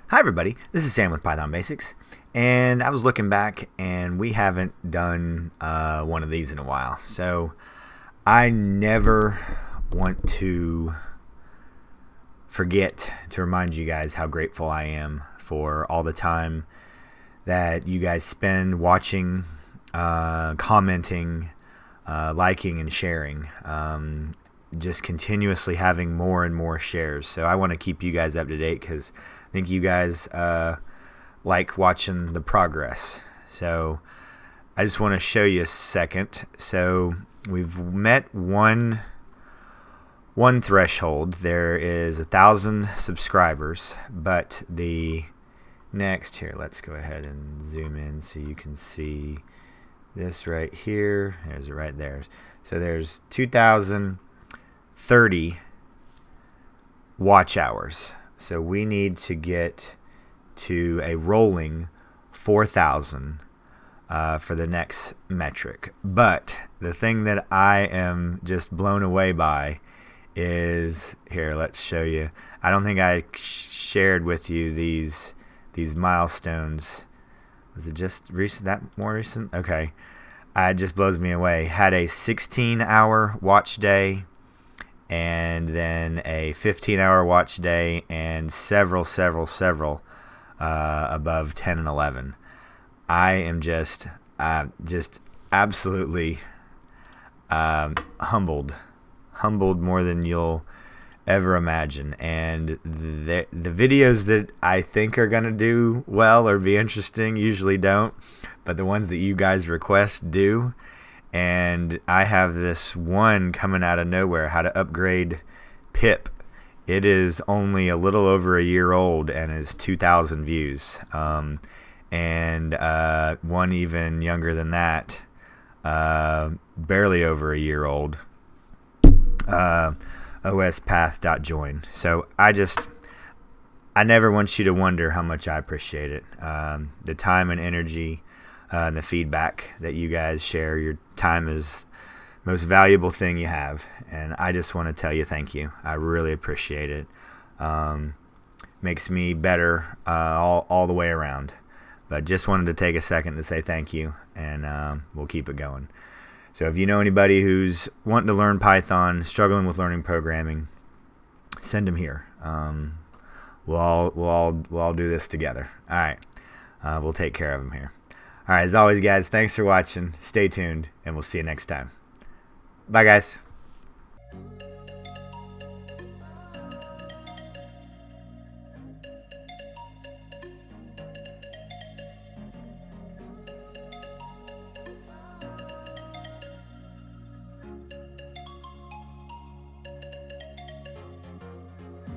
Hi everybody, this is Sam with Python Basics, and I was looking back and we haven't done one of these in a while, so I never want to forget to remind you guys how grateful I am for all the time that you guys spend watching, commenting, liking and sharing, just continuously having more and more shares. So I want to keep you guys up to date because I think you guys like watching the progress. So I just want to show you a second. So we've met one threshold. There is 1,000 subscribers, but the next here, let's go ahead and zoom in so you can see this right here. There's it right there. So there's 2,030 watch hours. So we need to get to a rolling 4,000 for the next metric. But the thing that I am just blown away by is, here, let's show you. I don't think I shared with you these milestones. Was it just recent? That more recent? Okay. It just blows me away. Had a 16-hour watch day, and then a 15-hour watch day, and several above 10 and 11. I am just absolutely humbled more than you'll ever imagine. And the videos that I think are gonna do well or be interesting usually don't, but the ones that you guys request do. And I have this one coming out of nowhere, how to upgrade Pip. It is only a little over a year old and is 2,000 views. And one even younger than that, barely over a year old, ospath.join. So I never want you to wonder how much I appreciate it. The time and energy and the feedback that you guys share. Your time is the most valuable thing you have, and I just want to tell you thank you. I really appreciate it. Makes me better all the way around. But just wanted to take a second to say thank you, and we'll keep it going. So if you know anybody who's wanting to learn Python, struggling with learning programming, send them here. We'll all do this together. All right, we'll take care of them here. All right, as always, guys, thanks for watching. Stay tuned, and we'll see you next time. Bye, guys.